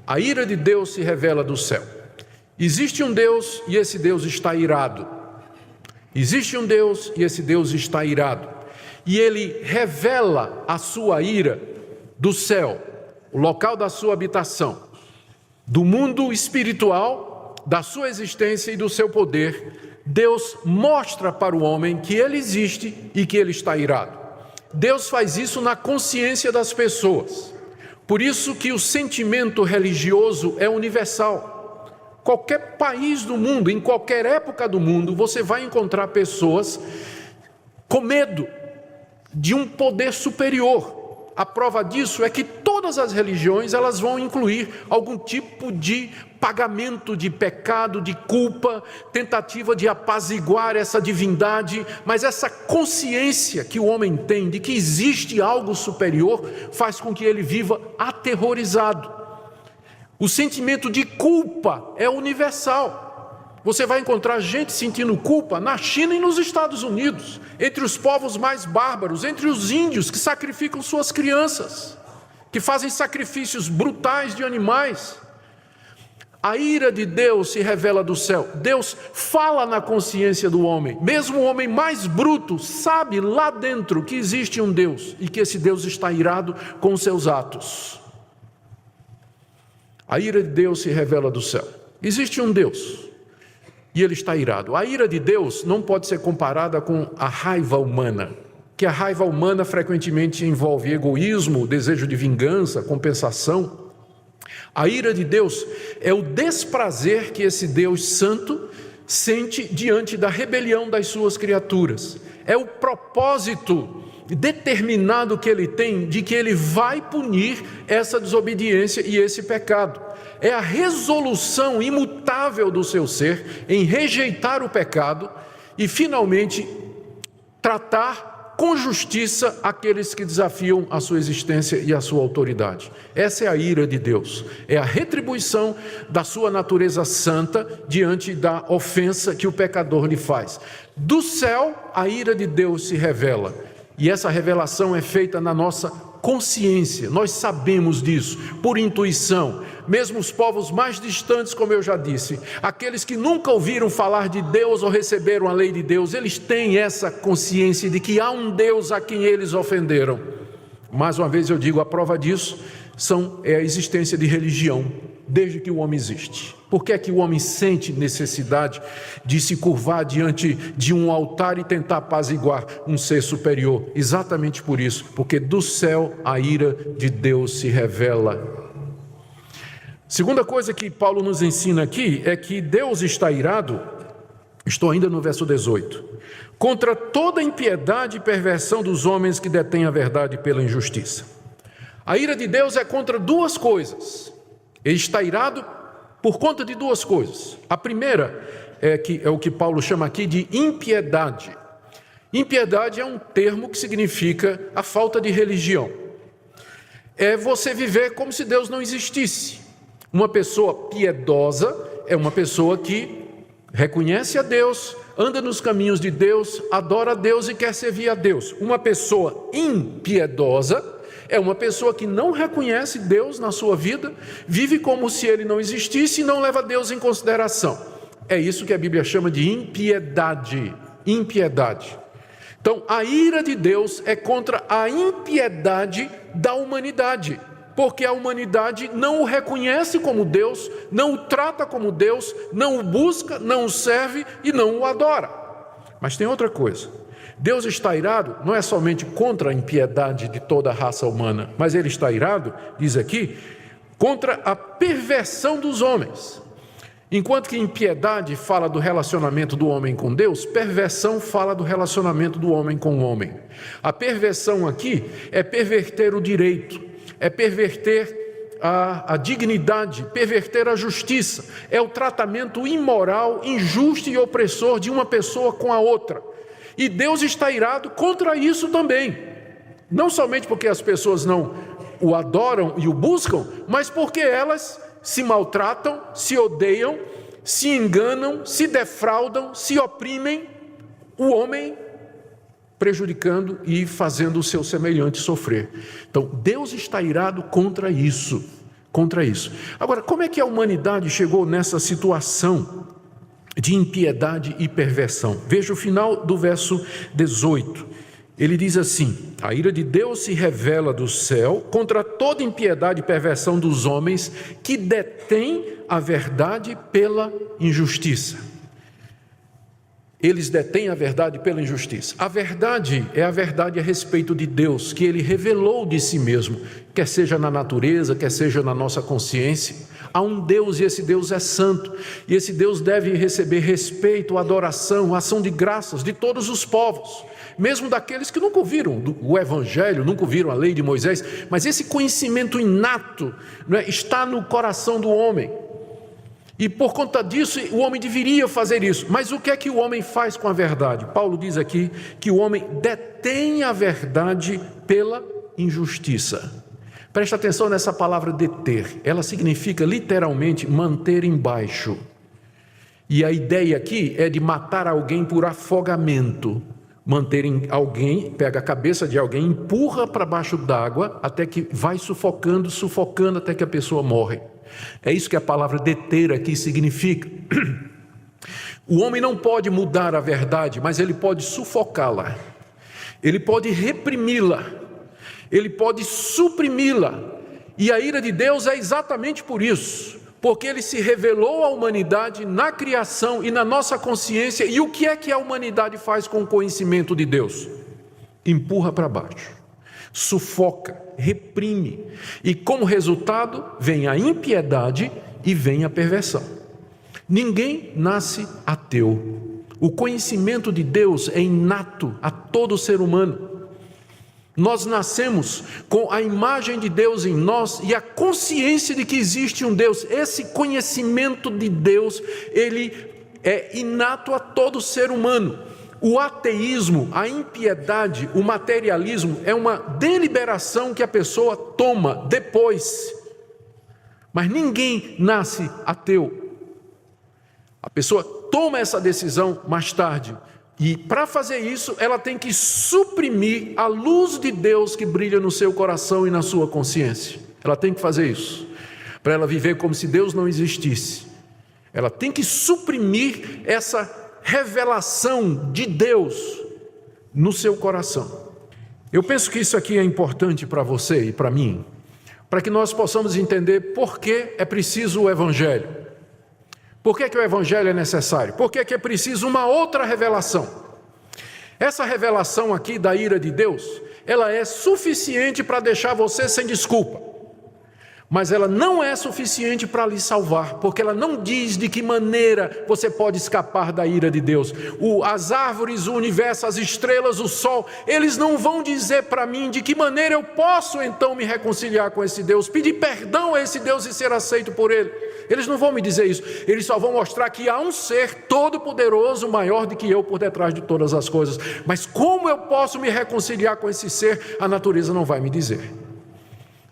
A ira de Deus se revela do céu. Existe um Deus e esse Deus está irado. Existe um Deus e esse Deus está irado. E Ele revela a sua ira do céu, o local da sua habitação, do mundo espiritual, da sua existência e do seu poder. Deus mostra para o homem que Ele existe e que Ele está irado. Deus faz isso na consciência das pessoas. Por isso que o sentimento religioso é universal. Qualquer país do mundo, em qualquer época do mundo, você vai encontrar pessoas com medo de um poder superior. A prova disso é que todas as religiões elas vão incluir algum tipo de pagamento de pecado, de culpa, tentativa de apaziguar essa divindade, mas essa consciência que o homem tem de que existe algo superior faz com que ele viva aterrorizado. O sentimento de culpa é universal. Você vai encontrar gente sentindo culpa na China e nos Estados Unidos, entre os povos mais bárbaros, entre os índios que sacrificam suas crianças, que fazem sacrifícios brutais de animais. A ira de Deus se revela do céu. Deus fala na consciência do homem. Mesmo o homem mais bruto sabe lá dentro que existe um Deus e que esse Deus está irado com os seus atos. A ira de Deus se revela do céu. Existe um Deus e Ele está irado. A ira de Deus não pode ser comparada com a raiva humana, que a raiva humana frequentemente envolve egoísmo, desejo de vingança, compensação. A ira de Deus é o desprazer que esse Deus santo sente diante da rebelião das suas criaturas. É o propósito determinado que Ele tem de que Ele vai punir essa desobediência e esse pecado. É a resolução imutável do seu ser em rejeitar o pecado e finalmente tratar com justiça aqueles que desafiam a sua existência e a sua autoridade. Essa é a ira de Deus, é a retribuição da sua natureza santa diante da ofensa que o pecador lhe faz. Do céu, a ira de Deus se revela, e essa revelação é feita na nossa consciência. Nós sabemos disso, por intuição. Mesmo os povos mais distantes, como eu já disse, aqueles que nunca ouviram falar de Deus ou receberam a lei de Deus, eles têm essa consciência de que há um Deus a quem eles ofenderam. Mais uma vez eu digo, a prova disso é a existência de religião, desde que o homem existe. Por que é que o homem sente necessidade de se curvar diante de um altar e tentar apaziguar um ser superior? Exatamente por isso, porque do céu a ira de Deus se revela. Segunda coisa que Paulo nos ensina aqui é que Deus está irado, estou ainda no verso 18, contra toda impiedade e perversão dos homens que detêm a verdade pela injustiça. A ira de Deus é contra duas coisas. Ele está irado por conta de duas coisas. A primeira é o que Paulo chama aqui de impiedade. Impiedade é um termo que significa a falta de religião. É você viver como se Deus não existisse. Uma pessoa piedosa é uma pessoa que reconhece a Deus, anda nos caminhos de Deus, adora a Deus e quer servir a Deus. Uma pessoa impiedosa é uma pessoa que não reconhece Deus na sua vida, vive como se Ele não existisse e não leva Deus em consideração. É isso que a Bíblia chama de impiedade. Impiedade. Então, a ira de Deus é contra a impiedade da humanidade, porque a humanidade não o reconhece como Deus, não o trata como Deus, não o busca, não o serve e não o adora. Mas tem outra coisa. Deus está irado não é somente contra a impiedade de toda a raça humana, mas Ele está irado, diz aqui, contra a perversão dos homens. Enquanto que impiedade fala do relacionamento do homem com Deus, perversão fala do relacionamento do homem com o homem. A perversão aqui é perverter o direito, é perverter a dignidade, perverter a justiça, é o tratamento imoral, injusto e opressor de uma pessoa com a outra. E Deus está irado contra isso também, não somente porque as pessoas não o adoram e o buscam, mas porque elas se maltratam, se odeiam, se enganam, se defraudam, se oprimem o homem, prejudicando e fazendo o seu semelhante sofrer. Então, Deus está irado contra isso, contra isso. Agora, como é que a humanidade chegou nessa situação de impiedade e perversão? Veja o final do verso 18. Ele diz assim: a ira de Deus se revela do céu contra toda impiedade e perversão dos homens que detêm a verdade pela injustiça. Eles detêm a verdade pela injustiça. A verdade é a verdade a respeito de Deus, que Ele revelou de si mesmo, quer seja na natureza, quer seja na nossa consciência. Há um Deus e esse Deus é santo, e esse Deus deve receber respeito, adoração, ação de graças de todos os povos, mesmo daqueles que nunca ouviram o Evangelho, nunca ouviram a lei de Moisés, mas esse conhecimento inato, não é, está no coração do homem. E por conta disso, o homem deveria fazer isso. Mas o que é que o homem faz com a verdade? Paulo diz aqui que o homem detém a verdade pela injustiça. Presta atenção nessa palavra deter. Ela significa literalmente manter embaixo. E a ideia aqui é de matar alguém por afogamento. Manter alguém, pega a cabeça de alguém, empurra para baixo d'água até que vai sufocando até que a pessoa morre. É isso que a palavra deter aqui significa. O homem não pode mudar a verdade, mas ele pode sufocá-la, ele pode reprimi-la, ele pode suprimi-la. E a ira de Deus é exatamente por isso, porque Ele se revelou à humanidade na criação e na nossa consciência. E o que é que a humanidade faz com o conhecimento de Deus? Empurra para baixo, sufoca, reprime, e como resultado vem a impiedade e vem a perversão. Ninguém nasce ateu. O conhecimento de Deus é inato a todo ser humano. Nós nascemos com a imagem de Deus em nós e a consciência de que existe um Deus. Esse conhecimento de Deus, ele é inato a todo ser humano. O ateísmo, a impiedade, o materialismo é uma deliberação que a pessoa toma depois. Mas ninguém nasce ateu. A pessoa toma essa decisão mais tarde. E para fazer isso, ela tem que suprimir a luz de Deus que brilha no seu coração e na sua consciência. Ela tem que fazer isso, para ela viver como se Deus não existisse. Ela tem que suprimir essa revelação de Deus no seu coração. Eu penso que isso aqui é importante para você e para mim, para que nós possamos entender por que é preciso o Evangelho. Por que o Evangelho é necessário? Por que é preciso uma outra revelação? Essa revelação aqui da ira de Deus, ela é suficiente para deixar você sem desculpa. Mas ela não é suficiente para lhe salvar, porque ela não diz de que maneira você pode escapar da ira de Deus. As árvores, o universo, as estrelas, o sol, eles não vão dizer para mim de que maneira eu posso então me reconciliar com esse Deus, pedir perdão a esse Deus e ser aceito por Ele. Eles não vão me dizer isso, eles só vão mostrar que há um ser todo-poderoso, maior do que eu, por detrás de todas as coisas. Mas como eu posso me reconciliar com esse ser, a natureza não vai me dizer.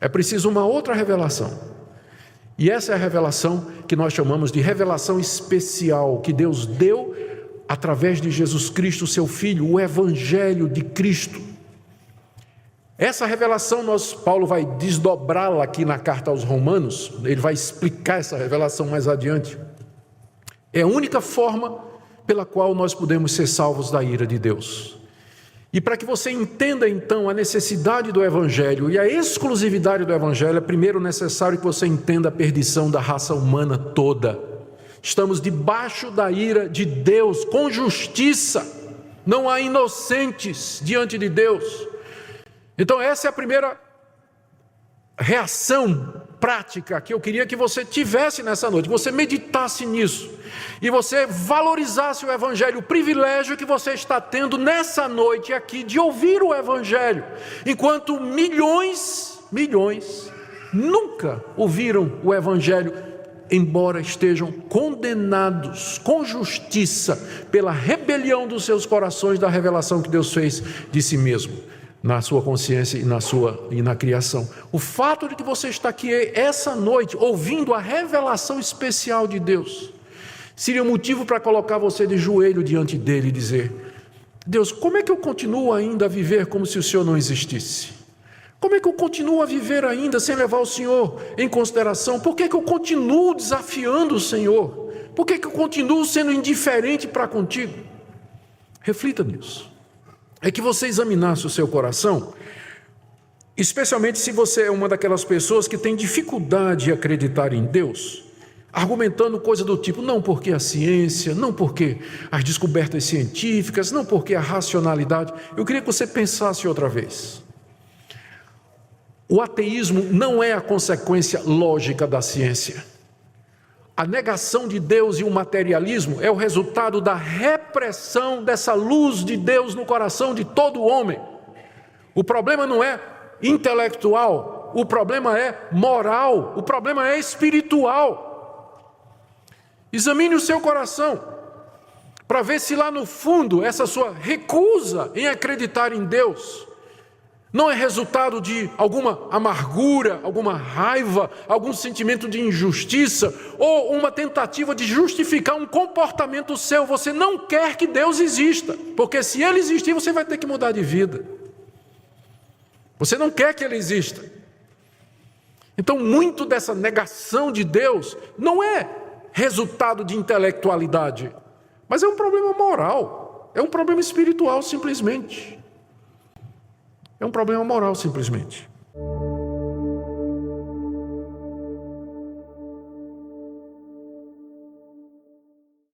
É preciso uma outra revelação. E essa é a revelação que nós chamamos de revelação especial, que Deus deu através de Jesus Cristo, seu Filho, o Evangelho de Cristo. Essa revelação, Paulo vai desdobrá-la aqui na carta aos Romanos, ele vai explicar essa revelação mais adiante. É a única forma pela qual nós podemos ser salvos da ira de Deus. E para que você entenda então a necessidade do Evangelho e a exclusividade do Evangelho, é primeiro necessário que você entenda a perdição da raça humana toda. Estamos debaixo da ira de Deus, com justiça. Não há inocentes diante de Deus. Então essa é a primeira reação prática que eu queria que você tivesse nessa noite, que você meditasse nisso e você valorizasse o Evangelho, o privilégio que você está tendo nessa noite aqui de ouvir o Evangelho, enquanto milhões nunca ouviram o Evangelho, embora estejam condenados com justiça pela rebelião dos seus corações da revelação que Deus fez de si mesmo na sua consciência e na criação. O fato de que você está aqui essa noite ouvindo a revelação especial de Deus seria um motivo para colocar você de joelho diante dele e dizer: Deus, como é que eu continuo ainda a viver como se o Senhor não existisse? Como é que eu continuo a viver ainda sem levar o Senhor em consideração? Por que eu continuo desafiando o Senhor? Por que eu continuo sendo indiferente para contigo? Reflita nisso. É que você examinasse o seu coração, especialmente se você é uma daquelas pessoas que tem dificuldade de acreditar em Deus, argumentando coisa do tipo, não porque a ciência, não porque as descobertas científicas, não porque a racionalidade. Eu queria que você pensasse outra vez. O ateísmo não é a consequência lógica da ciência. A negação de Deus e o materialismo é o resultado da repressão dessa luz de Deus no coração de todo homem. O problema não é intelectual, o problema é moral, o problema é espiritual. Examine o seu coração para ver se lá no fundo essa sua recusa em acreditar em Deus não é resultado de alguma amargura, alguma raiva, algum sentimento de injustiça ou uma tentativa de justificar um comportamento seu. Você não quer que Deus exista, porque se Ele existir, você vai ter que mudar de vida. Você não quer que Ele exista. Então, muito dessa negação de Deus não é resultado de intelectualidade, mas é um problema moral, é um problema espiritual simplesmente. É um problema moral, simplesmente.